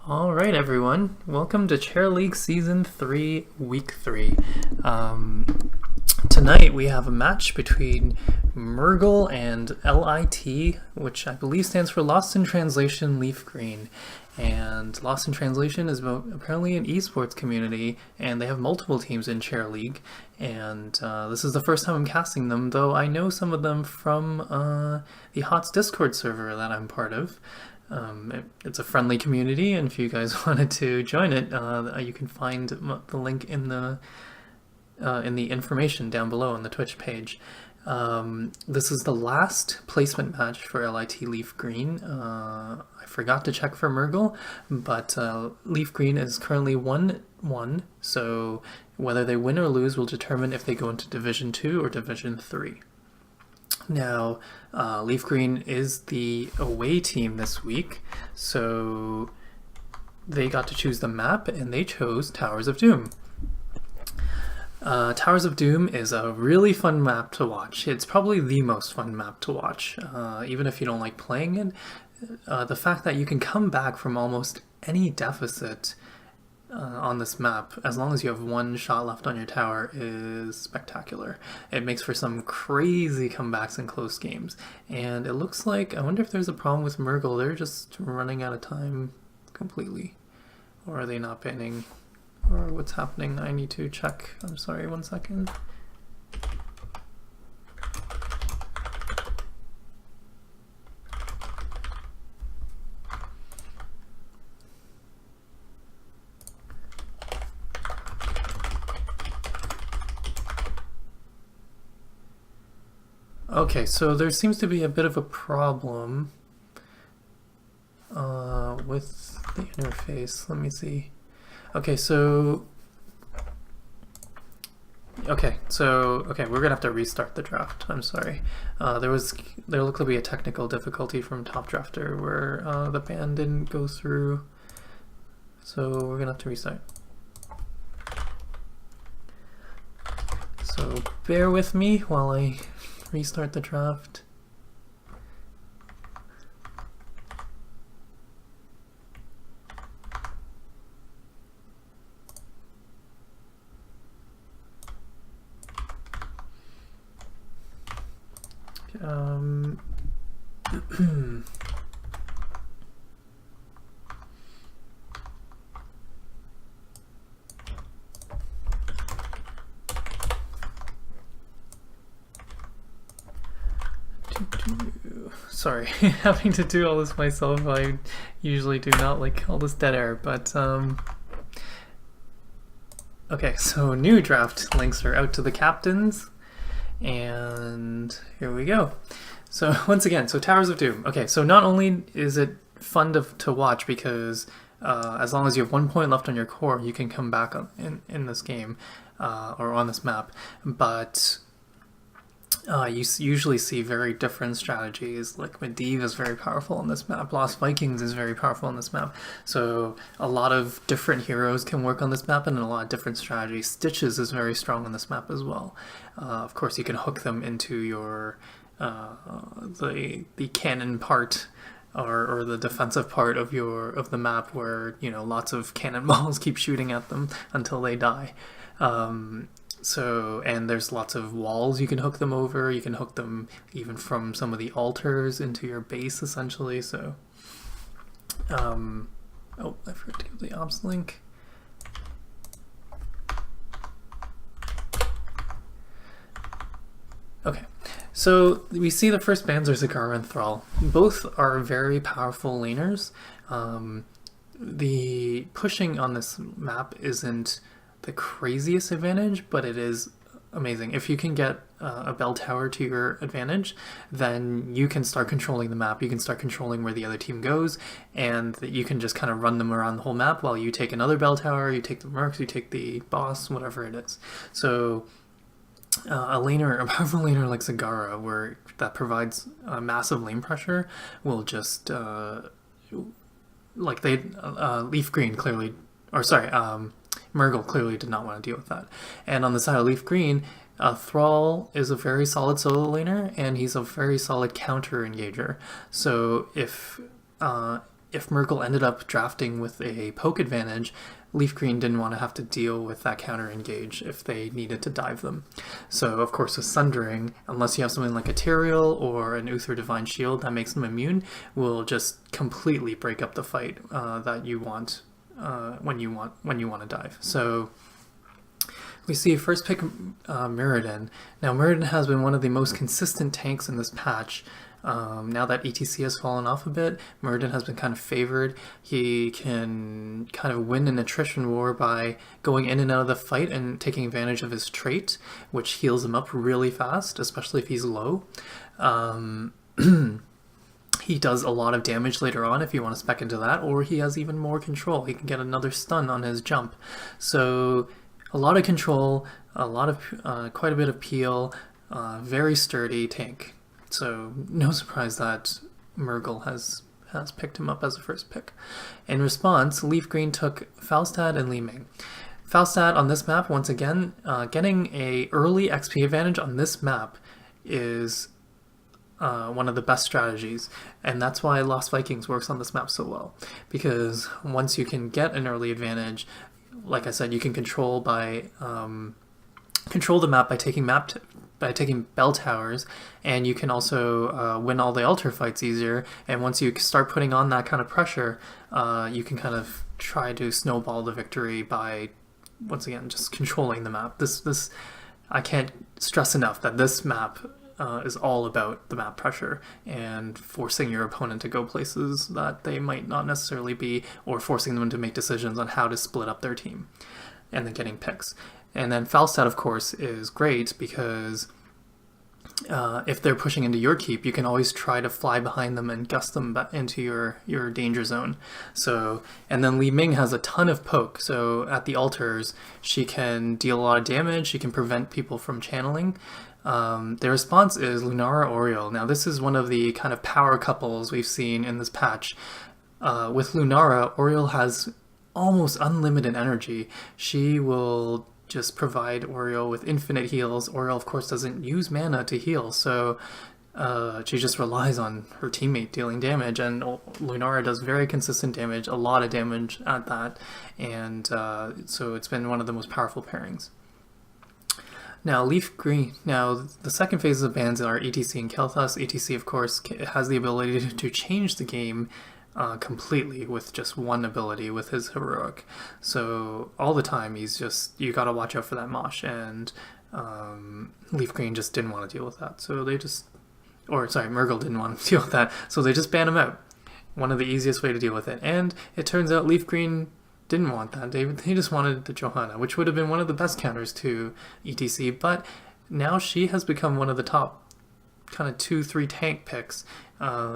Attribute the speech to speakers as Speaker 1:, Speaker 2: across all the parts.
Speaker 1: All right, everyone. Welcome to Chair League Season 3, Week 3. Tonight we have a match between Mrrgglle and LiT, which I believe stands for Lost in Translation LeafGreen. And Lost in Translation is apparently an esports community, and they have multiple teams in Chair League. And this is the first time I'm casting them, though I know some of them from the HOTS Discord server that I'm part of. It's a friendly community, and if you guys wanted to join it, you can find the link in the information down below on the Twitch page. This is the last placement match for LiT LeafGreen. I forgot to check for Mrrgglle, but LeafGreen is currently 1-1, so whether they win or lose will determine if they go into Division 2 or Division 3. Now, LeafGreen is the away team this week, so they got to choose the map, and they chose Towers of Doom. Towers of Doom is a really fun map to watch. It's probably the most fun map to watch, even if you don't like playing it. The fact that you can come back from almost any deficit on this map, as long as you have one shot left on your tower, is spectacular. It makes for some crazy comebacks in close games. And it looks like, I wonder if there's a problem with Mrrgglle. They're just running out of time completely. Or are they not banning? Or what's happening? I need to check. I'm sorry, 1 second. Okay, so there seems to be a bit of a problem with the interface. Let me see. Okay, we're gonna have to restart the draft. I'm sorry. There looked to be a technical difficulty from Top Drafter where the ban didn't go through, so we're gonna have to restart. So bear with me while I restart the draft. Sorry, having to do all this myself. I usually do not like all this dead air, but okay, so new draft links are out to the captains, and here we go. So once again, so Towers of Doom. Okay, so not only is it fun to watch because as long as you have 1 point left on your core, you can come back in this game or on this map, but you usually see very different strategies. Like Medivh is very powerful on this map, Lost Vikings is very powerful on this map, so a lot of different heroes can work on this map and a lot of different strategies. Stitches is very strong on this map as well. Of course, you can hook them into your the cannon part or the defensive part of the map, where lots of cannonballs keep shooting at them until they die. And there's lots of walls you can hook them over. You can hook them even from some of the altars into your base, essentially. So, oh, I forgot to give the ops link. Okay, so we see the first bans are Zagara and Thrall. Both are very powerful laners. The pushing on this map isn't the craziest advantage, but it is amazing. If you can get a bell tower to your advantage, then you can start controlling the map. You can start controlling where the other team goes, and you can just kind of run them around the whole map while you take another bell tower, you take the mercs, you take the boss, whatever it is. So a powerful laner like Zagara, that provides massive lane pressure, will just LeafGreen clearly, or sorry, Mrrgglle clearly did not want to deal with that. And on the side of LeafGreen, Thrall is a very solid solo laner, and he's a very solid counter engager. So if if Mrrgglle ended up drafting with a poke advantage, LeafGreen didn't want to have to deal with that counter engage if they needed to dive them. So of course with Sundering, unless you have something like a Tyrael or an Uther Divine Shield that makes them immune, will just completely break up the fight that you want when you want to dive. So we see first pick Mrrgglle. Now Mrrgglle has been one of the most consistent tanks in this patch. Now that ETC has fallen off a bit, Mrrgglle has been kind of favored. He can kind of win an attrition war by going in and out of the fight and taking advantage of his trait, which heals him up really fast, especially if he's low. He does a lot of damage later on if you want to spec into that, or he has even more control. He can get another stun on his jump. So a lot of control, a lot of quite a bit of peel, very sturdy tank. So no surprise that Mrrgglle has picked him up as a first pick. In response, LeafGreen took Falstad and Li Ming. Falstad on this map, once again, getting a early XP advantage on this map is one of the best strategies, and that's why Lost Vikings works on this map so well, because once you can get an early advantage, like I said, you can control the map by taking bell towers, and you can also win all the altar fights easier. And once you start putting on that kind of pressure, you can kind of try to snowball the victory by, once again, just controlling the map. This I can't stress enough that this map is all about the map pressure and forcing your opponent to go places that they might not necessarily be, or forcing them to make decisions on how to split up their team, and then getting picks. And then Falstad, of course, is great because if they're pushing into your keep, you can always try to fly behind them and gust them into your danger zone. So, and then Li Ming has a ton of poke, so at the altars, she can deal a lot of damage, she can prevent people from channeling. The response is Lunara Oriole. Now this is one of the kind of power couples we've seen in this patch. With Lunara, Oriole has almost unlimited energy. She will just provide Oriole with infinite heals. Oriole, of course, doesn't use mana to heal, so she just relies on her teammate dealing damage, and Lunara does very consistent damage, a lot of damage at that, and so it's been one of the most powerful pairings. Now, LeafGreen. Now, the second phase of bans are ETC and Kael'thas. ETC, of course, has the ability to change the game completely with just one ability, with his heroic. So all the time he's just, you gotta watch out for that mosh, and LeafGreen just didn't want to deal with that, so they just, or sorry, Mrrgglle didn't want to deal with that, so they just banned him out. One of the easiest way to deal with it, and it turns out LeafGreen didn't want that. They just wanted the Johanna, which would have been one of the best counters to ETC, but now she has become one of the top kind of 2-3 tank picks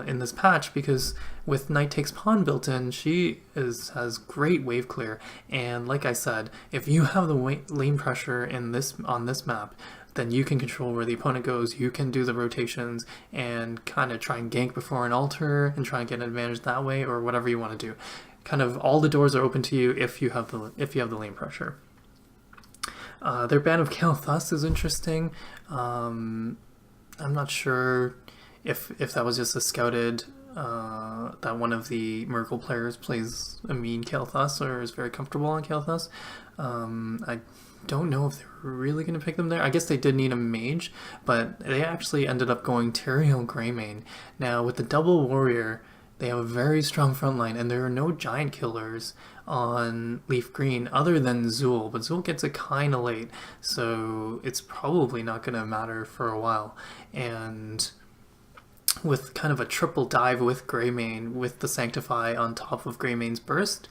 Speaker 1: in this patch, because with Knight Takes Pawn built in, she has great wave clear, and like I said, if you have the lane pressure on this map, then you can control where the opponent goes, you can do the rotations and kind of try and gank before an altar and try and get an advantage that way, or whatever you want to do. Kind of all the doors are open to you if you have the lane pressure. Their ban of Kael'thas is interesting. I'm not sure if that was just a scouted, that one of the Mrrgglle players plays a mean Kael'thas or is very comfortable on Kael'thas. I don't know if they were really going to pick them there. I guess they did need a mage, but they actually ended up going Tyrael Greymane. Now with the double warrior, they have a very strong front line, and there are no giant killers on LeafGreen other than Zul, but Zul gets it kind of late, so it's probably not going to matter for a while. And with kind of a triple dive with Greymane, with the Sanctify on top of Greymane's burst,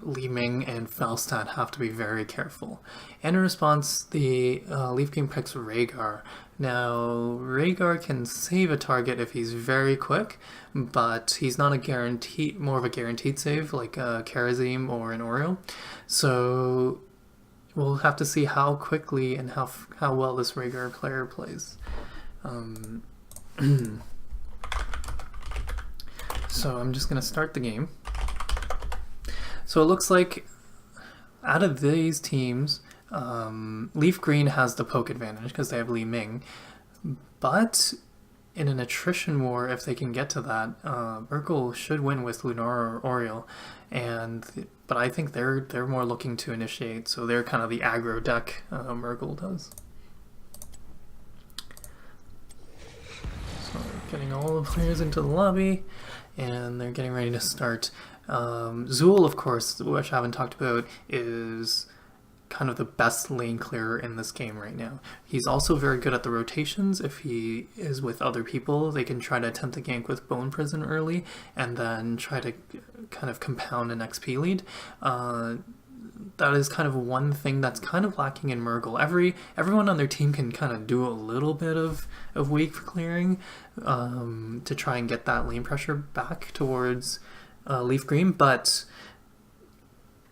Speaker 1: Li Ming and Falstad have to be very careful. And in response, the LeafGreen picks Rhaegar. Now, Rhaegar can save a target if he's very quick, but he's not more of a guaranteed save like a Kharazim or an Oriole. So we'll have to see how quickly and how well this Rhaegar player plays. So I'm just going to start the game. So it looks like out of these teams, LeafGreen has the poke advantage because they have Li Ming, but in an attrition war, if they can get to that, Mrrgglle should win with Lunara or Oriole, but I think they're more looking to initiate, so they're kind of the aggro deck Mrrgglle does. So getting all the players into the lobby, and they're getting ready to start. Zul, of course, which I haven't talked about, is kind of the best lane clearer in this game right now. He's also very good at the rotations. If he is with other people, they can try to attempt a gank with Bone Prison early and then try to kind of compound an XP lead. That is kind of one thing that's kind of lacking in Mrrgglle. Everyone on their team can kind of do a little bit of weak clearing to try and get that lane pressure back towards LeafGreen, but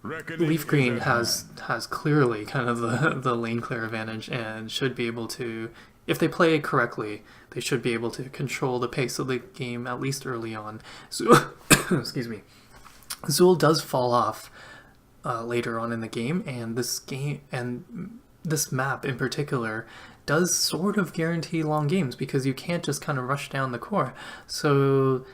Speaker 1: LeafGreen has clearly kind of the lane clear advantage and should be able to, if they play correctly, they should be able to control the pace of the game at least early on. So, excuse me. Zul does fall off later on in the game, and this map in particular does sort of guarantee long games because you can't just kind of rush down the core. So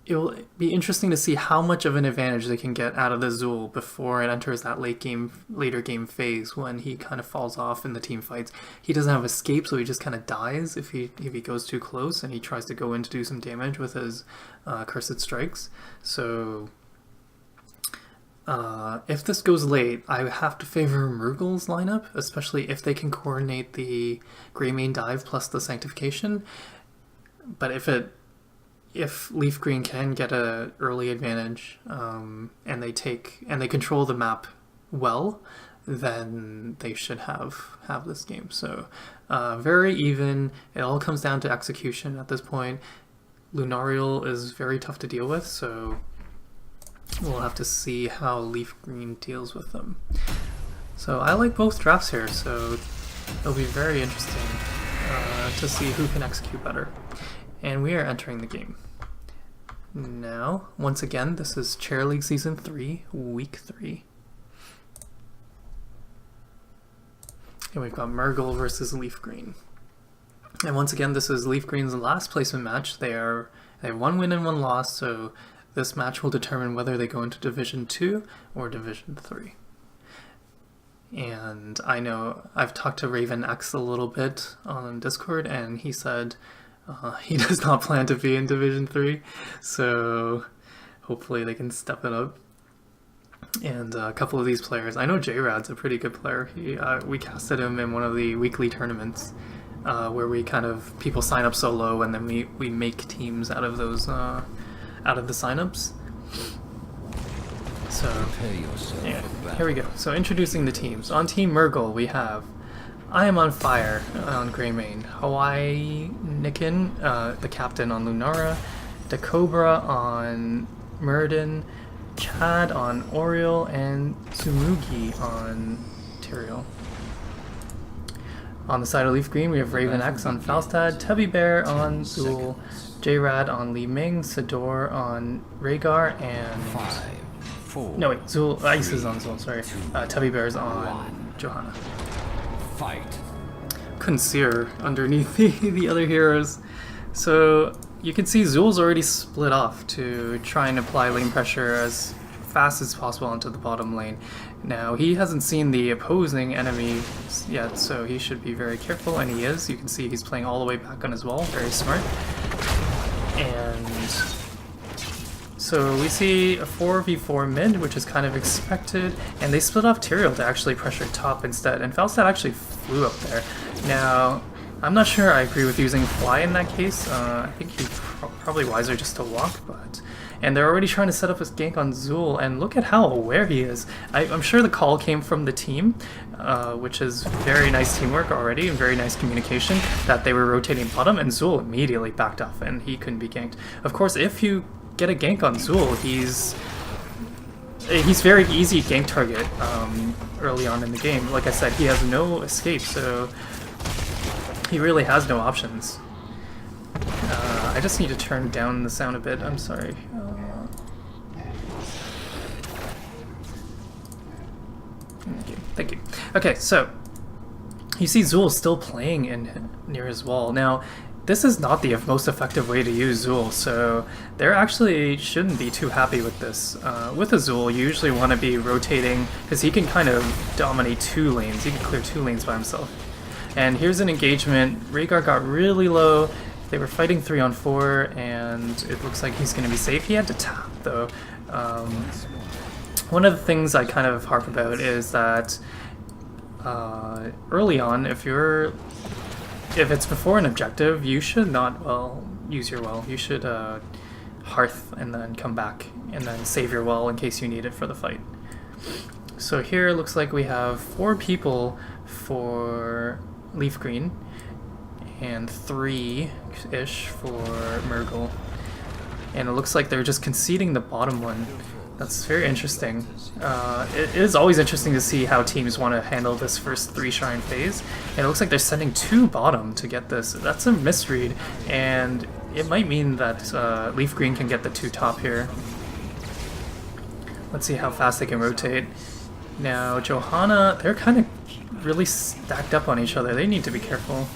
Speaker 1: it will be interesting to see how much of an advantage they can get out of the Zul before it enters that later game phase when he kind of falls off in the team fights. He doesn't have escape, so he just kind of dies if he goes too close and he tries to go in to do some damage with his Cursed Strikes. So if this goes late, I have to favor Mrrggle's lineup, especially if they can coordinate the Greymane dive plus the Sanctification. But if LeafGreen can get an early advantage and they control the map well, then they should have this game. So very even. It all comes down to execution at this point. Lunariel is very tough to deal with, so we'll have to see how LeafGreen deals with them. So I like both drafts here, so it'll be very interesting to see who can execute better. And we are entering the game. Now, once again, this is Chair League Season 3, Week 3. And we've got Mrrgglle versus LeafGreen. And once again, this is LeafGreen's last placement match. They have 1 win and 1 loss, so this match will determine whether they go into Division 2 or Division 3. And I know I've talked to Raven X a little bit on Discord, and he said he does not plan to be in Division 3, so hopefully they can step it up. And a couple of these players, I know J-Rad's a pretty good player. We casted him in one of the weekly tournaments where we people sign up solo and then we make teams out of those out of the signups. So yeah, here we go. So introducing the teams. On Team Mrrgglle we have I Am on Fire on Greymane, Hawaii Nikin, the captain on Lunara, Decobra on Myrddin, Chad on Oriole, and Tsumugi on Tyrael. On the side of LeafGreen, we have Raven X on Falstad, Tubby Bear on Zul, J-Rad on Li Ming, Sador on Rhaegar, and Zul Ice is on Zul, sorry. Tubby Bear's on Johanna.
Speaker 2: Fight.
Speaker 1: Couldn't see her underneath the other heroes. So you can see Zul's already split off to try and apply lane pressure as fast as possible onto the bottom lane. Now he hasn't seen the opposing enemy yet, so he should be very careful, and he is. You can see he's playing all the way back on his wall, very smart. And so we see a 4v4 mid, which is kind of expected, and they split off Tyrael to actually pressure top instead, and Falstad actually flew up there. Now, I'm not sure I agree with using Fly in that case. I think he's probably wiser just to walk, and they're already trying to set up his gank on Zul, and look at how aware he is. I'm sure the call came from the team, which is very nice teamwork already, and very nice communication, that they were rotating bottom, and Zul immediately backed off, and he couldn't be ganked. Of course, if you get a gank on Zul, he's very easy gank target early on in the game. Like I said, he has no escape, so he really has no options. I just need to turn down the sound a bit, I'm sorry. Okay, thank you. Okay, so you see Zul still playing near his wall. Now, this is not the most effective way to use Zul, so they actually shouldn't be too happy with this. With Azul, you usually want to be rotating, because he can kind of dominate 2 lanes. He can clear 2 lanes by himself. And here's an engagement. Rhaegar got really low. They were fighting 3-on-4, and it looks like he's going to be safe. He had to tap, though. One of the things I kind of harp about is that early on, if it's before an objective, you should not use your well. You should hearth and then come back and then save your well in case you need it for the fight. So here it looks like we have 4 people for LeafGreen and 3-ish for Mrrgglle. And it looks like they're just conceding the bottom one. That's very interesting. It is always interesting to see how teams want to handle this first 3 shrine phase. And it looks like they're sending 2 bottom to get this. That's a misread, and it might mean that LeafGreen can get the 2 top here. Let's see how fast they can rotate. Now, Johanna, they're kind of really stacked up on each other. They need to be careful.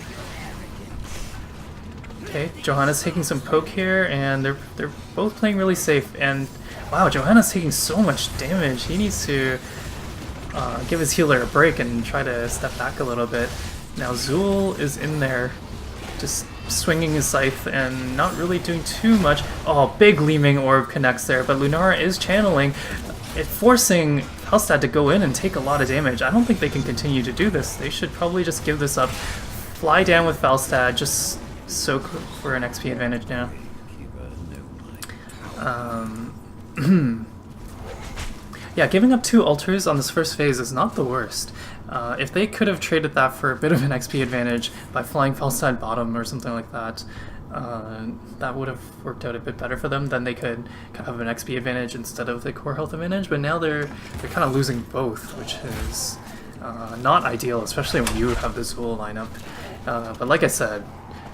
Speaker 1: Okay, Johanna's taking some poke here, and they're both playing really safe. And wow, Johanna's taking so much damage. He needs to give his healer a break and try to step back a little bit. Now Zul is in there, just swinging his scythe and not really doing too much. Oh, big gleaming orb connects there, but Lunara is channeling, forcing Falstad to go in and take a lot of damage. I don't think they can continue to do this. They should probably just give this up, fly down with Falstad, just soak for an XP advantage now. Yeah, giving up 2 altars on this first phase is not the worst. If they could have traded that for a bit of an XP advantage by flying Falstad bottom or something like that, that would have worked out a bit better for them. Then they could kind of have an XP advantage instead of the core health advantage. But now they're kind of losing both, which is not ideal, especially when you have this Zul lineup. But like I said,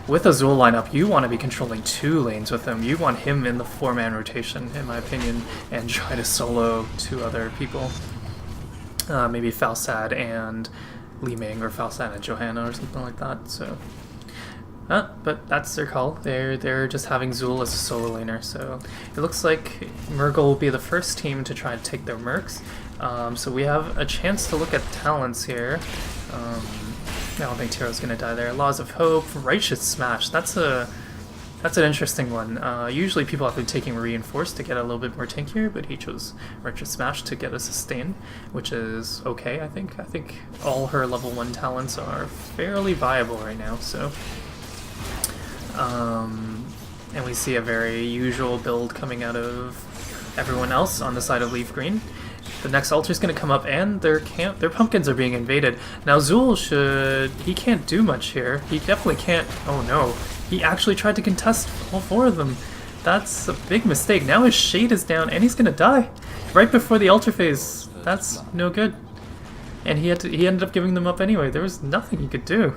Speaker 1: with a Zul lineup, you want to be controlling 2 lanes with him. You want him in the 4-man rotation, in my opinion, and try to solo 2 other people. Maybe Falstad and Li Ming, or Falstad and Johanna, or something like that. So, but that's their call. They're just having Zul as a solo laner. So it looks like Mrrgglle will be the first team to try to take their Mercs. So we have a chance to look at talents here. I don't think Tyro's gonna die there. Laws of Hope, Righteous Smash. That's an interesting one. Usually people have been taking Reinforced to get a little bit more tankier, but he chose Righteous Smash to get a sustain, which is okay, I think. I think all her level 1 talents are fairly viable right now, so. And we see a very usual build coming out of everyone else on the side of LeafGreen. The next altar's going to come up, and their pumpkins are being invaded. Now Zul he can't do much here. He definitely can't. Oh no, he actually tried to contest all 4 of them. That's a big mistake. Now his shade is down, and he's going to die right before the altar phase. That's no good. And he ended up giving them up anyway. There was nothing he could do.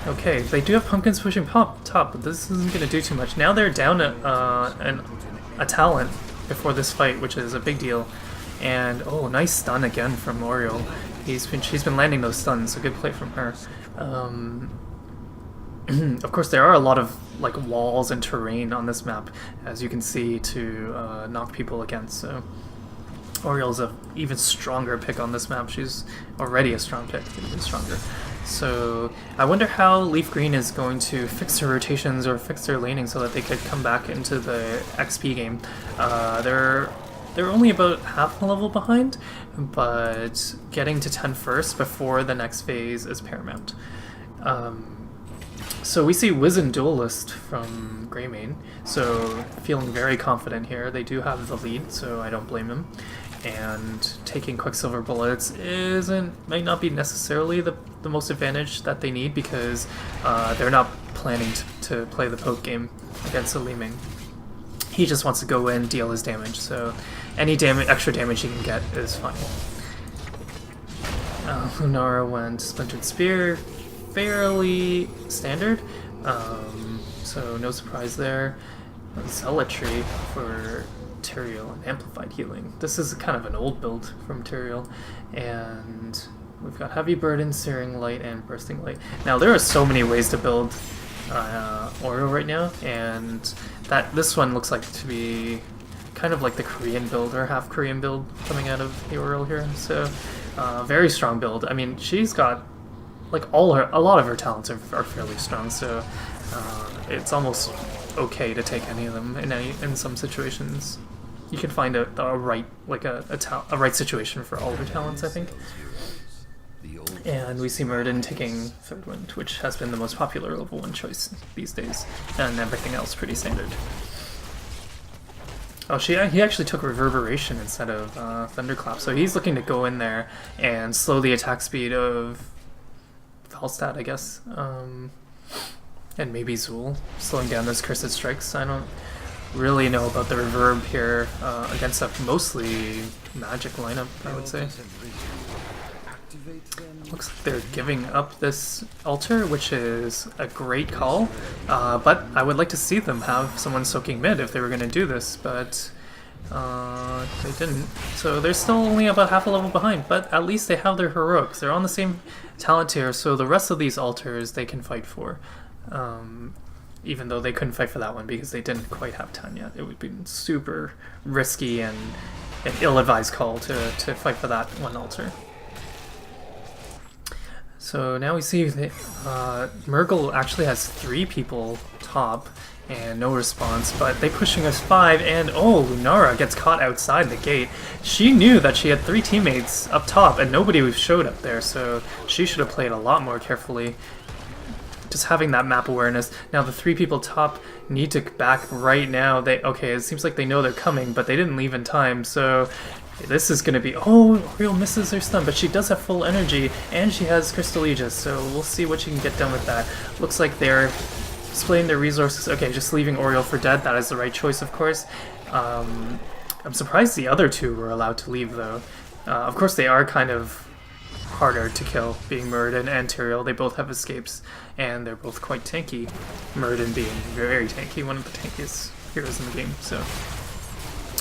Speaker 1: Okay, they do have pumpkins pushing top, but this isn't going to do too much. Now they're down a talent before this fight, which is a big deal. And oh, nice stun again from Oriole. She's been landing those stuns, so good play from her. Of course, there are a lot of like walls and terrain on this map, as you can see, to knock people against. So Oriole's an even stronger pick on this map. She's already a strong pick, but even stronger. So I wonder how LeafGreen is going to fix their rotations or fix their laning so that they could come back into the XP game. They're only about half a level behind, but getting to 10 first before the next phase is paramount. So we see Wizened Duelist from Greymane, so feeling very confident here. They do have the lead, so I don't blame him. And taking Quicksilver Bullets might not be necessarily the most advantage that they need, because they're not planning to play the poke game against the Li Ming. He just wants to go in, deal his damage, so any extra damage he can get is fine. Lunara went Splintered Spear, fairly standard, so no surprise there. Zealotry for Tyrael and Amplified Healing. This is kind of an old build from Tyrael, and we've got Heavy Burden, Searing Light, and Bursting Light. Now there are so many ways to build Oreo right now, and this one looks like to be kind of like the Korean build, or half Korean build coming out of the Oreo here. So very strong build. I mean, she's got like a lot of her talents are fairly strong, so it's almost okay to take any of them in some situations. You can find a right right situation for all of her talents, I think. And we see Mrrgglle taking Third Wind, which has been the most popular level 1 choice these days, and everything else pretty standard. Oh, he actually took Reverberation instead of Thunderclap, so he's looking to go in there and slow the attack speed of Falstad, I guess. And maybe Zool, slowing down those Cursed Strikes. I don't really know about the Reverb here against a mostly magic lineup, I would say. Looks like they're giving up this altar, which is a great call, but I would like to see them have someone soaking mid if they were going to do this, but they didn't. So they're still only about half a level behind, but at least they have their heroics. They're on the same talent tier, so the rest of these altars they can fight for. Even though they couldn't fight for that one because they didn't quite have 10 yet. It would be super risky and an ill-advised call to fight for that one altar. So now we see that Mrrgglle actually has 3 people top and no response, but they pushing us 5, and oh, Lunara gets caught outside the gate. She knew that she had 3 teammates up top and nobody showed up there, so she should have played a lot more carefully. Just having that map awareness. Now the 3 people top need to back right now. Okay, it seems like they know they're coming, but they didn't leave in time, so this is going to be... Oh, Oriole misses her stun, but she does have full energy, and she has Crystal Aegis, so we'll see what she can get done with that. Looks like they're splitting their resources. Okay, just leaving Oriole for dead. That is the right choice, of course. I'm surprised the other 2 were allowed to leave, though. Of course, they are kind of harder to kill, being Mrrgglle and Tyrael. They both have escapes, and they're both quite tanky. Mrrgglle being very tanky, one of the tankiest heroes in the game, so...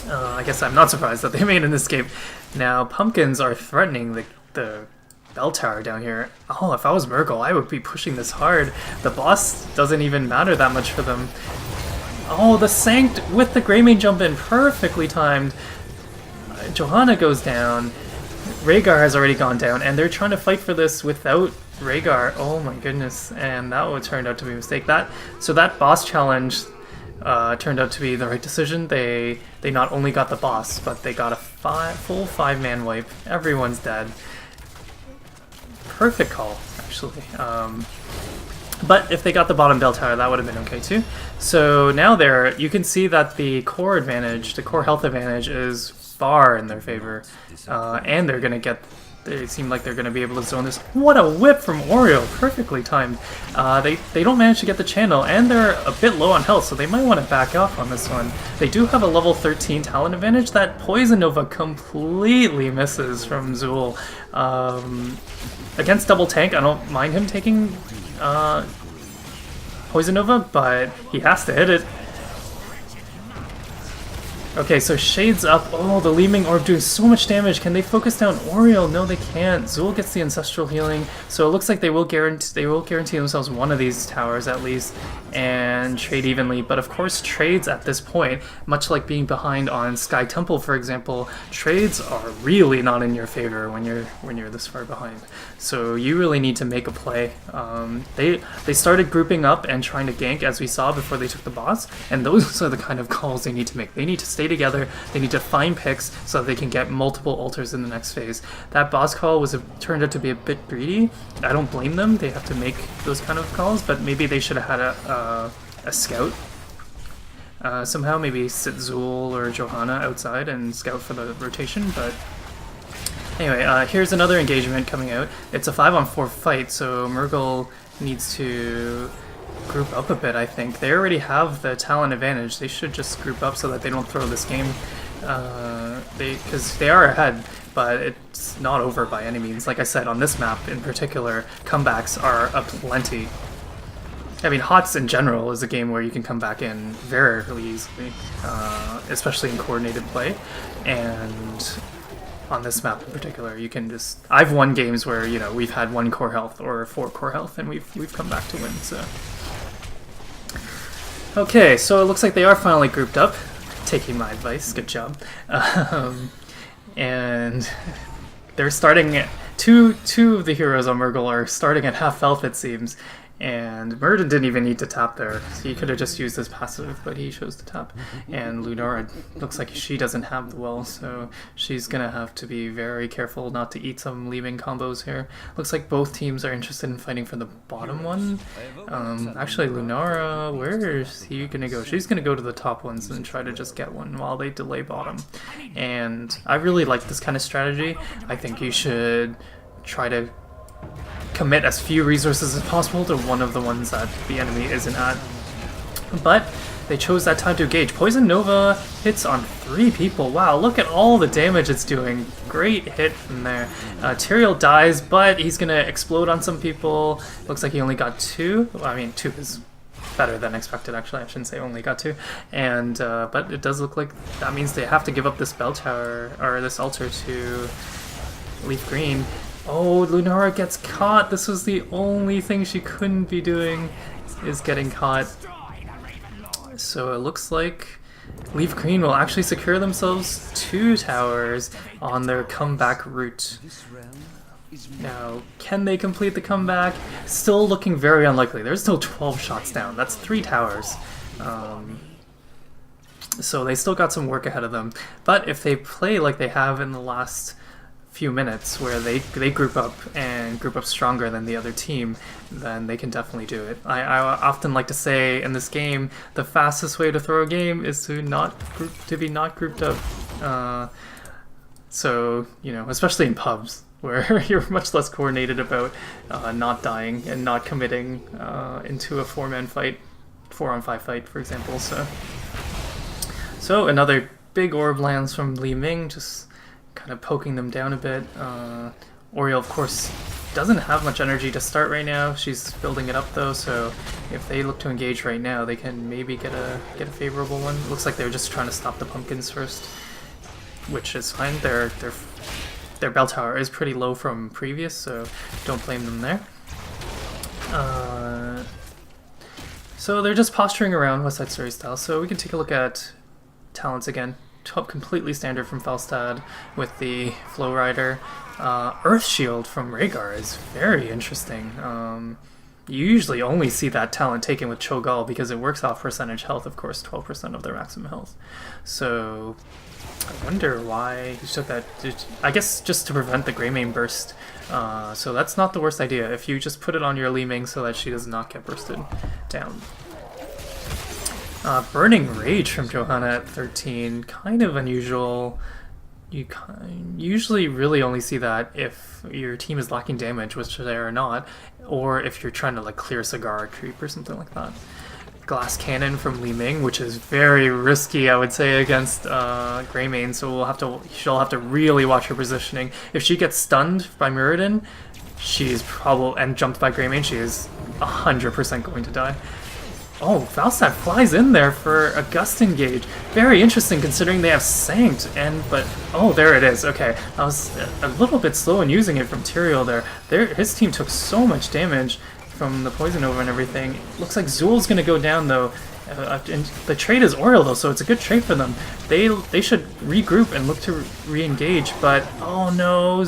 Speaker 1: I guess I'm not surprised that they made an escape. Now, pumpkins are threatening the bell tower down here. Oh, if I was Mrrgglle, I would be pushing this hard. The boss doesn't even matter that much for them. Oh, the Sanct with the Greymane jump in, perfectly timed. Johanna goes down. Rhaegar has already gone down, and they're trying to fight for this without Rhaegar. Oh my goodness, and that would turn out to be a mistake. So that boss challenge turned out to be the right decision. They not only got the boss, but they got a full 5-man wipe. Everyone's dead. Perfect call, actually. But if they got the bottom bell tower, that would have been okay too. So now you can see that the core advantage, the core health advantage, is far in their favor, and they're gonna get. They seem like they're going to be able to zone this. What a whip from Oreo! Perfectly timed. They don't manage to get the channel, and they're a bit low on health, so they might want to back off on this one. They do have a level 13 talent advantage. That Poison Nova completely misses from Zool. Against double tank, I don't mind him taking Poison Nova, but he has to hit it. Okay, so Shade's up. Oh, the Leeming Orb doing so much damage. Can they focus down Oriole? No, they can't. Zool gets the Ancestral Healing, so it looks like they will guarantee themselves one of these towers at least, and trade evenly. But of course, trades at this point, much like being behind on Sky Temple, for example, trades are really not in your favor when you're this far behind. So you really need to make a play. They started grouping up and trying to gank, as we saw before they took the boss, and those are the kind of calls they need to make. They need to stay together, they need to find picks so that they can get multiple altars in the next phase. That boss call turned out to be a bit greedy. I don't blame them, they have to make those kind of calls, but maybe they should have had a scout. Somehow maybe sit Zool or Johanna outside and scout for the rotation, but anyway, here's another engagement coming out. It's a 5-on-4 fight, so Mrrgglle needs to group up a bit, I think. They already have the talent advantage. They should just group up so that they don't throw this game. Because they are ahead, but it's not over by any means. Like I said, on this map in particular, comebacks are aplenty. I mean, HOTS in general is a game where you can come back in very easily, especially in coordinated play. And on this map in particular. You can just... I've won games where, you know, we've had 1 core health or 4 core health, and we've come back to win, so... Okay, so it looks like they are finally grouped up. Taking my advice, good job. And they're starting... Two of the heroes on Mrrgglle are starting at half health, it seems. And Mrrgglle didn't even need to tap there. So he could have just used his passive, but he chose to tap. And Lunara looks like she doesn't have the well, so she's gonna have to be very careful not to eat some leaving combos here. Looks like both teams are interested in fighting for the bottom one. Actually, Lunara, where is he gonna go? She's gonna go to the top ones and try to just get one while they delay bottom. And I really like this kind of strategy. I think you should try to commit as few resources as possible to one of the ones that the enemy isn't at. But they chose that time to engage. Poison Nova hits on 3 people. Wow, look at all the damage it's doing. Great hit from there. Tyrael dies, but he's gonna explode on some people. Looks like he only got 2. Well, I mean, 2 is better than expected, actually. I shouldn't say only got 2. And but it does look like that means they have to give up this bell tower, or this altar, to LeafGreen. Oh, Lunara gets caught. This was the only thing she couldn't be doing, is getting caught. So it looks like LeafGreen will actually secure themselves 2 towers on their comeback route. Now, can they complete the comeback? Still looking very unlikely. There's still 12 shots down. That's 3 towers. So they still got some work ahead of them. But if they play like they have in the last few minutes, where they group up and group up stronger than the other team, then they can definitely do it. I often like to say in this game, the fastest way to throw a game is to be not grouped up. So, you know, especially in pubs, where you're much less coordinated about not dying and not committing into a 4-man fight, 4-on-5 fight, for example. So another big orb lands from Li Ming, just kind of poking them down a bit. Oriel, of course, doesn't have much energy to start right now. She's building it up though, so if they look to engage right now, they can maybe get a favorable one. Looks like they're just trying to stop the pumpkins first, which is fine. Their bell tower is pretty low from previous, so don't blame them there. So they're just posturing around West Side Story style. So we can take a look at talents again. Completely standard from Falstad with the Flow Rider. Earth Shield from Rhaegar is very interesting. You usually only see that talent taken with Cho'Gall because it works off percentage health, of course, 12% of their maximum health. So I wonder why he took that. I guess just to prevent the Greymane burst. So that's not the worst idea if you just put it on your Li Ming so that she does not get bursted down. Burning Rage from Johanna at 13, kind of unusual. You usually really only see that if your team is lacking damage, which they are not, or if you're trying to like clear Cigar or Creep or something like that. Glass Cannon from Li Ming, which is very risky, I would say, against Greymane, so she'll have to really watch her positioning. If she gets stunned by Mrrgglle, and jumped by Greymane, she is 100% going to die. Oh, Falstad flies in there for a Gust Engage. Very interesting considering they have Sanct, but oh, there it is. Okay, I was a little bit slow in using it from Tyrael there. His team took so much damage from the Poison Nova and everything. Looks like Zul's gonna go down though. And the trade is Oriel though, so it's a good trade for them. They should regroup and look to re-engage, but oh no,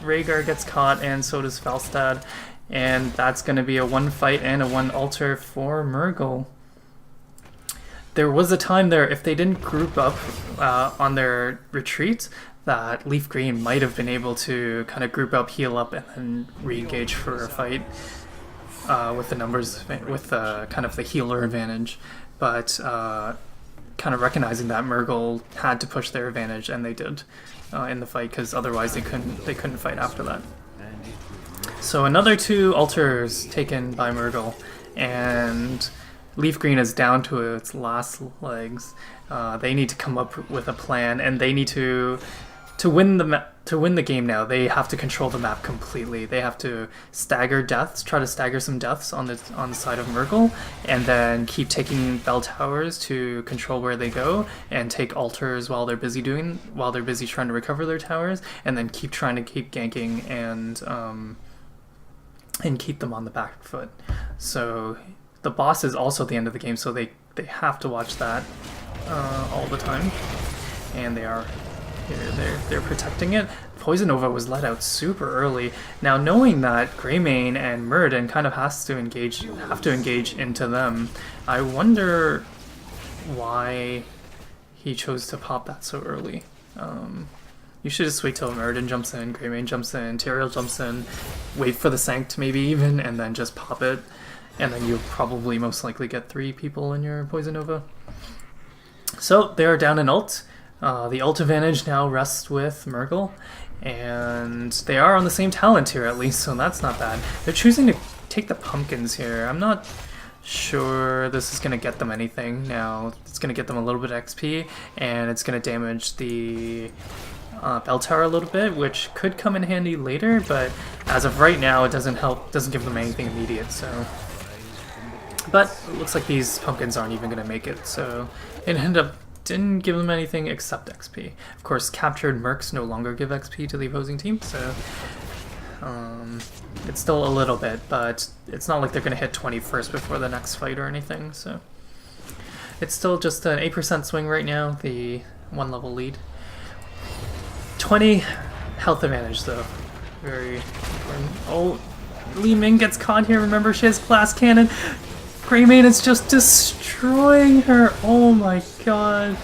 Speaker 1: Rhaegar gets caught and so does Falstad. And that's going to be a 1 fight and a 1 altar for Mrrgglle. There was a time there, if they didn't group up on their retreat, that LeafGreen might have been able to kind of group up, heal up, and then re-engage for a fight with the numbers, with kind of the healer advantage. But kind of recognizing that Mrrgglle had to push their advantage, and they did in the fight, because otherwise they couldn't fight after that. So another 2 altars taken by Mrrgglle, and LeafGreen is down to its last legs. They need to come up with a plan, and they need to win the to win the game now, they have to control the map completely. They have to stagger deaths, try to stagger some deaths on the side of Mrrgglle, and then keep taking bell towers to control where they go, and take altars while they're busy trying to recover their towers, and then keep trying to keep ganking and keep them on the back foot. So the boss is also at the end of the game, so they have to watch that all the time, and they are. Here, they're protecting it. Poison Nova was let out super early. Now, knowing that Greymane and Mrrgglle kind of have to engage into them, I wonder why he chose to pop that so early. You should just wait till Mrrgglle jumps in, Greymane jumps in, Tyrael jumps in, wait for the Sanct maybe even, and then just pop it. And then you'll probably most likely get 3 people in your Poison Nova. So, they are down in ult. The ult advantage now rests with Mrrgglle, and they are on the same talent here at least, so that's not bad. They're choosing to take the pumpkins here. I'm not sure this is going to get them anything. Now, it's going to get them a little bit of XP, and it's going to damage the bell tower a little bit, which could come in handy later, but as of right now, it doesn't give them anything immediate, so... But it looks like these pumpkins aren't even going to make it, so it didn't give them anything except XP. Of course, captured mercs no longer give XP to the opposing team, so it's still a little bit, but it's not like they're going to hit 20 first before the next fight or anything, so it's still just an 8% swing right now, the 1 level lead. 20 health advantage, though. Very important. Oh, Li Ming gets caught here, remember she has glass cannon. Greymane is just destroying her. Oh my god.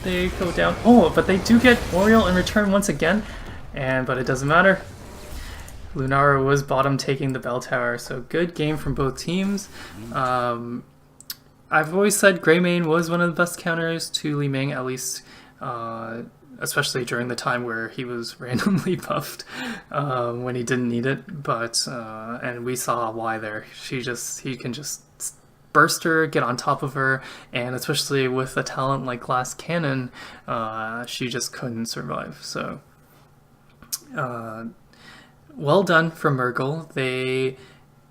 Speaker 1: They go down. Oh, but they do get Oriole in return once again. But it doesn't matter. Lunara was bottom taking the bell tower. So good game from both teams. I've always said Greymane was one of the best counters to Li Ming, at least especially during the time where he was randomly buffed when he didn't need it. But and we saw why there. He can just burst her, get on top of her, and especially with a talent like Glass Cannon, she just couldn't survive. So well done from Mrrgglle.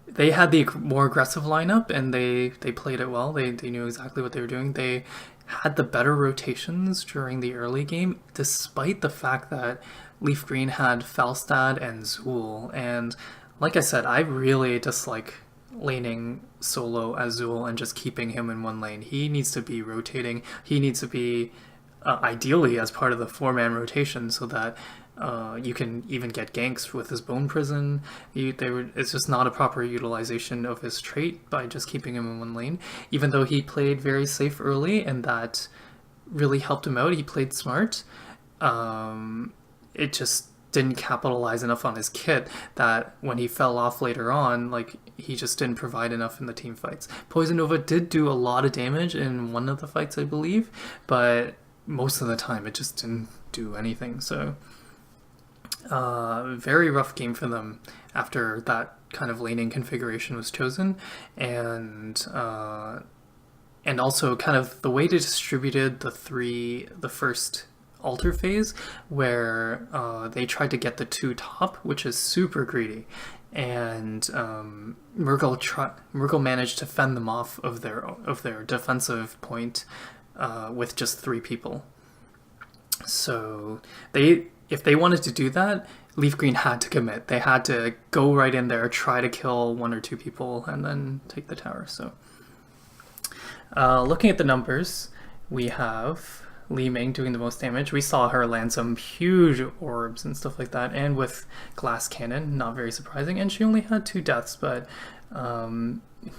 Speaker 1: They had the more aggressive lineup, and they played it well. They knew exactly what they were doing. They had the better rotations during the early game, despite the fact that LeafGreen had Falstad and Zool. And like I said, I really dislike laning solo as Zool and just keeping him in one lane. He needs to be rotating. He needs to be ideally as part of the 4-man rotation, so that you can even get ganks with his Bone Prison. It's just not a proper utilization of his trait by just keeping him in one lane. Even though he played very safe early, and that really helped him out. He played smart. It just didn't capitalize enough on his kit that when he fell off later on, like, he just didn't provide enough in the team fights. Poison Nova did do a lot of damage in one of the fights, I believe, but most of the time it just didn't do anything. So very rough game for them after that kind of laning configuration was chosen, and also kind of the way they distributed the first altar phase, where they tried to get the 2 top, which is super greedy, and Mrrgglle managed to fend them off of their defensive point with just 3 people. So if they wanted to do that, LeafGreen had to commit. They had to go right in there, try to kill 1 or 2 people, and then take the tower. So looking at the numbers, we have Li Ming doing the most damage. We saw her land some huge orbs and stuff like that, and with Glass Cannon, not very surprising. And she only had 2 deaths, but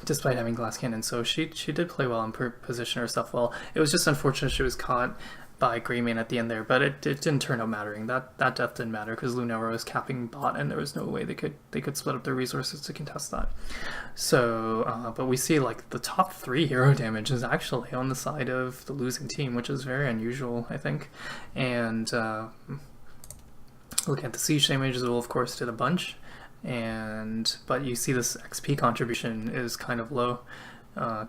Speaker 1: despite having Glass Cannon, so she did play well and position herself well. It was just unfortunate she was caught by Greymane at the end there, but it didn't turn out mattering. That death didn't matter because Lunara was capping bot, and there was no way they could split up their resources to contest that. So, but we see like the top 3 hero damage is actually on the side of the losing team, which is very unusual, I think. And looking at the siege damage, Zool of course did a bunch, but you see this XP contribution is kind of low.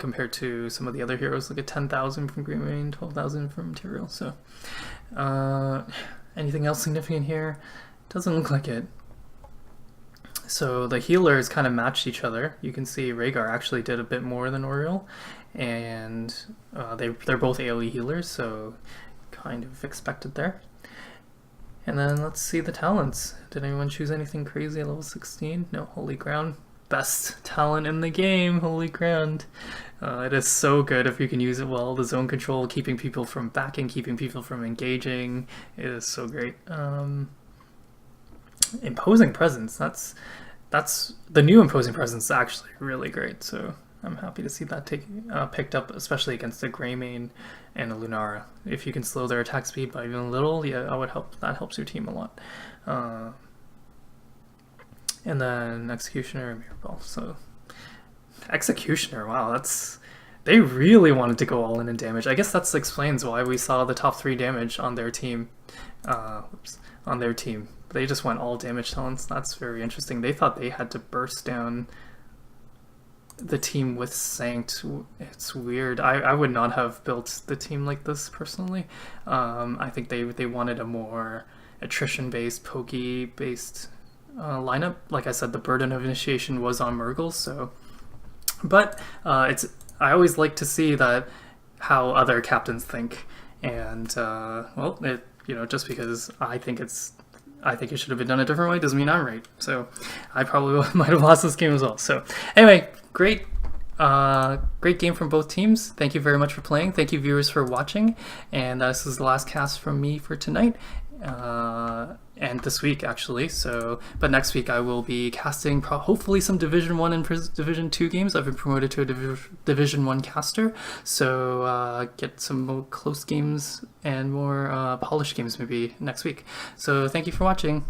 Speaker 1: Compared to some of the other heroes, like a 10,000 from Greymane, 12,000 from Tyrael. So Anything else significant here? Doesn't look like it. So the healers kind of matched each other. You can see Rhaegar actually did a bit more than Oriel, and they're both AoE healers, so kind of expected there. And then let's see the talents. Did anyone choose anything crazy at level 16? No, Holy Ground. Best talent in the game, Holy Ground. It is so good if you can use it well. The zone control, keeping people from backing, keeping people from engaging. It is so great. Imposing Presence. That's the new Imposing Presence is actually really great. So I'm happy to see that picked up, especially against a Greymane and a Lunara. If you can slow their attack speed by even a little, yeah, that helps your team a lot. And then Executioner and Mirrorball. So Executioner, wow, they really wanted to go all in damage. I guess that explains why we saw the top 3 damage on their team. They just went all damage talents. That's very interesting. They thought they had to burst down the team with Sanct. It's weird. I would not have built the team like this personally. I think they wanted a more attrition-based, pokey-based lineup. Like I said, the burden of initiation was on Mrrgglle, so. But I always like to see that how other captains think, and just because I think it should have been done a different way doesn't mean I'm right. So I probably might have lost this game as well. So anyway, great game from both teams. Thank you very much for playing. Thank you, viewers, for watching. And this is the last cast from me for tonight. And this week, actually. But next week I will be casting hopefully some Division 1 and Division 2 games. I've been promoted to a Division 1 caster, so get some more close games and more polished games maybe next week. So thank you for watching.